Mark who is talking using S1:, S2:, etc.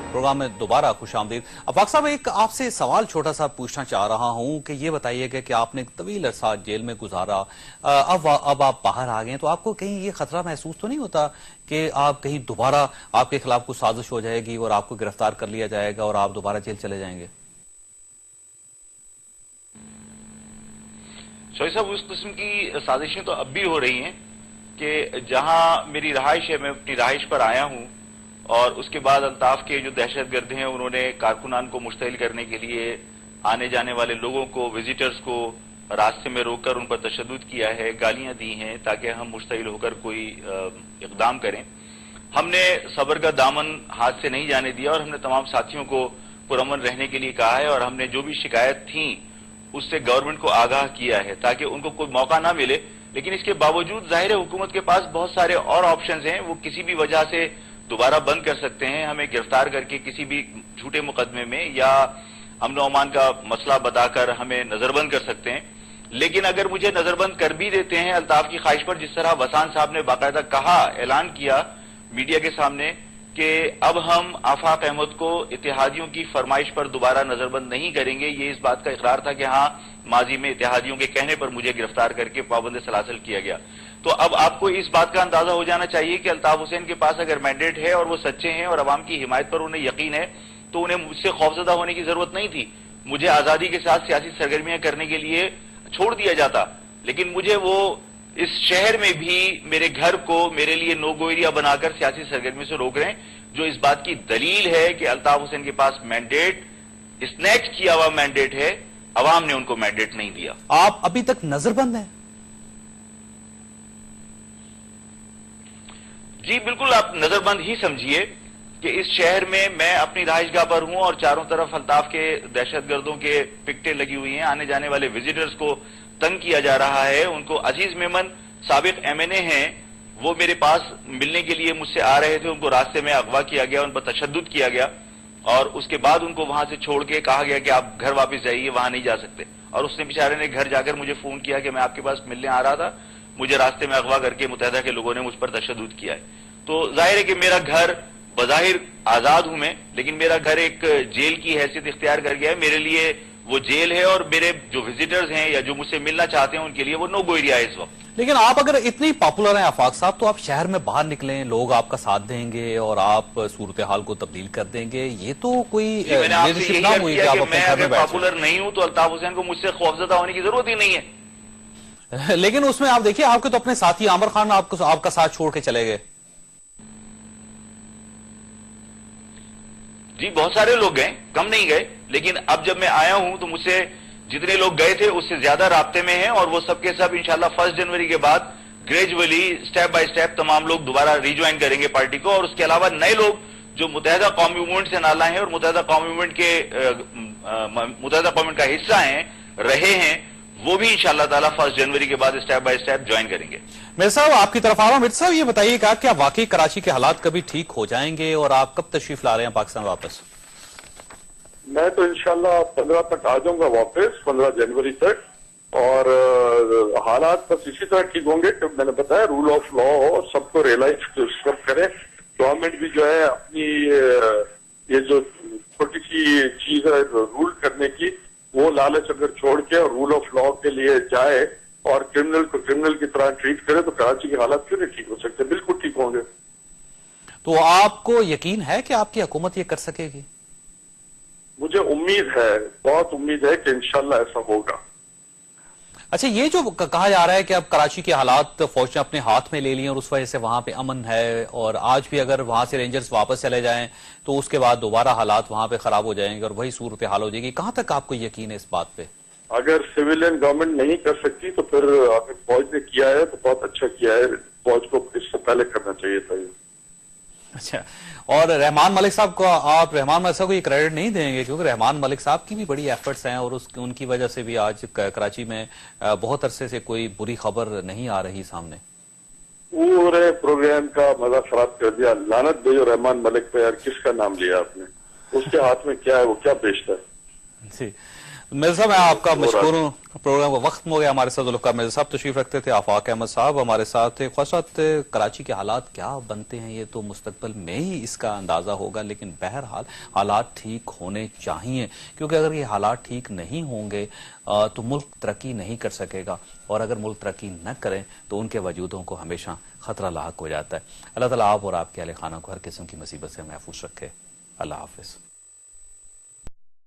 S1: Programme में दोबारा खुश आमदीद। अफाक साहब, एक आपसे सवाल छोटा सा पूछना चाह रहा हूं कि ये बताइएगा कि आपने तवील अरसा जेल में गुजारा, अब आप बाहर आ गए हैं, तो आपको कहीं ये खतरा महसूस तो नहीं होता कि आप कहीं दोबारा आपके खिलाफ कुछ साजिश हो जाएगी और आपको गिरफ्तार कर लिया जाएगा और आप दोबारा जेल चले जाएंगे?
S2: शोएब साहब, उस किस्म की साजिशें तो अब भी हो रही हैं कि जहां मेरी रहाइश है, मैं अपनी रहाइश पर आया हूं और उसके बाद अल्ताफ के जो दहशतगर्द हैं उन्होंने कारकुनान को मुश्तइल करने के लिए आने जाने वाले लोगों को, विजिटर्स को रास्ते में रोककर उन पर तशद्दुद किया है, गालियां दी हैं ताकि हम मुश्तइल होकर कोई इक़दाम करें। हमने सब्र का दामन हाथ से नहीं जाने दिया और हमने तमाम साथियों को पुरअमन रहने के लिए कहा है और हमने जो भी शिकायत थी उससे गवर्नमेंट को आगाह किया है ताकि उनको कोई मौका ना मिले। लेकिन इसके बावजूद जाहिर है हुकूमत के पास बहुत सारे और ऑप्शंस हैं, वो किसी भी वजह से दोबारा बंद कर सकते हैं, हमें गिरफ्तार करके किसी भी झूठे मुकदमे में या अमन ओमान का मसला बताकर हमें नजरबंद कर सकते हैं। लेकिन अगर मुझे नजरबंद कर भी देते हैं अल्ताफ की ख्वाहिश पर, जिस तरह वसान साहब ने बाकायदा कहा, ऐलान किया मीडिया के सामने कि अब हम आफाक अहमद को इत्तेहादियों की फरमाइश पर दोबारा नजरबंद नहीं करेंगे, ये इस बात का इकरार था कि हाँ, माजी में इत्तेहादियों के कहने पर मुझे गिरफ्तार करके पाबंद सलासल किया गया। तो अब आपको इस बात का अंदाजा हो जाना चाहिए कि अल्ताफ हुसैन के पास अगर मैंडेट है और वो सच्चे हैं और अवाम की हिमायत पर उन्हें यकीन है तो उन्हें मुझसे खौफजदा होने की जरूरत नहीं थी। मुझे आजादी के साथ सियासी सरगर्मियां करने के लिए छोड़ दिया जाता, लेकिन मुझे वो इस शहर में भी मेरे घर को मेरे लिए नो गो एरिया बनाकर सियासी सरगर्मी से रोक रहे हैं, जो इस बात की दलील है कि अल्ताफ हुसैन के पास मैंडेट, स्नैच किया हुआ मैंडेट है, अवाम ने उनको मैंडेट नहीं दिया।
S1: आप अभी तक नजरबंद हैं?
S2: जी बिल्कुल, आप नजरबंद ही समझिए कि इस शहर में मैं अपनी रहाइशगाह पर हूं और चारों तरफ अल्ताफ के दहशतगर्दों के पिकटें लगी हुई हैं, आने जाने वाले विजिटर्स को तंग किया जा रहा है। उनको अजीज मेमन साबिक एमएनए हैं, वो मेरे पास मिलने के लिए मुझसे आ रहे थे, उनको रास्ते में अगवा किया गया, उन पर तशद्दुद किया गया और उसके बाद उनको वहां से छोड़ के कहा गया कि आप घर वापस जाइए, वहां नहीं जा सकते। और उसने बेचारे ने घर जाकर मुझे फोन किया कि मैं आपके पास मिलने आ रहा था, मुझे रास्ते में अगवा करके मुत्तहदा के लोगों ने मुझ पर तशद्दुद किया है। तो जाहिर है कि मेरा घर, बज़ाहिर आजाद हूं मैं, लेकिन मेरा घर एक जेल की हैसियत इख्तियार कर गया है। मेरे लिए वो जेल है और मेरे जो विजिटर्स हैं या जो मुझसे मिलना चाहते हैं उनके लिए वो नो गो एरिया है इस वक्त।
S1: लेकिन आप अगर इतनी पॉपुलर हैं आफाक साहब, तो आप शहर में बाहर निकलें, लोग आपका साथ देंगे और आप सूरत हाल को तब्दील कर देंगे, ये तो कोई
S2: लीडरशिप ना हुई कि आप अपने घर में पॉपुलर नहीं हूं तो अल्ताफ हुसैन को मुझसे खौफजदा होने की जरूरत ही नहीं है।
S1: लेकिन उसमें आप देखिए, आपके तो अपने साथी आमिर खान आपका साथ छोड़ के चले गए।
S2: जी बहुत सारे लोग गए, कम नहीं गए, लेकिन अब जब मैं आया हूं तो मुझसे जितने लोग गए थे उससे ज्यादा राब्ते में हैं और वो सबके सब इंशाल्लाह 1 जनवरी के बाद ग्रेजुअली स्टेप बाय स्टेप तमाम लोग दोबारा रिज्वाइन करेंगे पार्टी को। और उसके अलावा नए लोग जो मुत्तहदा कौमी मूवमेंट से नाला हैं और मुत्तहदा कौमी मूवमेंट का हिस्सा हैं, रहे हैं, वो भी इंशाअल्लाह ताला 1 जनवरी के बाद स्टेप बाय स्टेप ज्वाइन करेंगे।
S1: मिर्ज़ा साहब, आपकी तरफ आ रहा हूं। मिर्ज़ा साहब, ये बताइएगा क्या वाकई कराची के हालात कभी ठीक हो जाएंगे और आप कब तशरीफ ला रहे हैं पाकिस्तान वापस?
S3: मैं तो इंशाल्लाह 15 तक आ जाऊंगा वापस, 15 जनवरी तक, और हालात बस इसी तरह ठीक होंगे कि मैंने बताया रूल ऑफ लॉ हो, सबको रियलाइज सब करें। गवर्नमेंट भी जो है अपनी ये जो छोटी सी चीज है रूल करने की, वो लालच अगर छोड़ के और रूल ऑफ लॉ के लिए जाए और क्रिमिनल को क्रिमिनल की तरह ट्रीट करे तो कराची के हालात क्यों नहीं ठीक हो सकते? बिल्कुल ठीक होंगे।
S1: तो आपको यकीन है कि आपकी हुकूमत ये कर सकेगी?
S3: मुझे उम्मीद है, बहुत उम्मीद है कि इंशाल्लाह ऐसा होगा।
S1: अच्छा, ये जो कहा जा रहा है कि अब कराची के हालात फौज ने अपने हाथ में ले लिए और उस वजह से वहां पे अमन है और आज भी अगर वहां से रेंजर्स वापस चले जाएं तो उसके बाद दोबारा हालात वहां पे खराब हो जाएंगे और वही सूरत हाल हो जाएगी, कहां तक आपको यकीन है इस बात पे?
S3: अगर सिविलियन गवर्नमेंट नहीं कर सकती तो फिर अगर फौज ने किया है तो बहुत अच्छा किया है, फौज को इससे पहले करना चाहिए था।
S1: अच्छा, और रहमान मलिक साहब को आप रहमान मलिक साहब को ये क्रेडिट नहीं देंगे क्योंकि रहमान मलिक साहब की भी बड़ी एफर्ट्स हैं और उनकी वजह से भी आज कराची में बहुत अरसे से कोई बुरी खबर नहीं आ रही सामने।
S3: पूरे प्रोग्राम का मजा खराब कर दिया। लानत भेजो रहमान मलिक पे यार, किसका नाम लिया आपने? उसके हाथ में क्या है, वो क्या बेचता है?
S1: जी, मिर्जा साहब मैं आपका मशकूर हूँ। प्रोग्राम का वक्त हो गया। हमारे साथ जुल्फ़िकार मिर्जा साहब तशरीफ रखते थे, आफाक अहमद साहब हमारे साथ थे। ख़ासत कराची के हालात क्या बनते हैं ये तो मुस्तकबिल में ही इसका अंदाज़ा होगा, लेकिन बहरहाल हालात ठीक होने चाहिए, क्योंकि अगर ये हालात ठीक नहीं होंगे तो मुल्क तरक्की नहीं कर सकेगा, और अगर मुल्क तरक्की न करें तो उनके वजूदों को हमेशा खतरा लाहक हो जाता है। अल्लाह ताला आप और आपके अहले खाना को हर किस्म की मुसीबत से महफूज रखे। अल्लाह हाफिज़।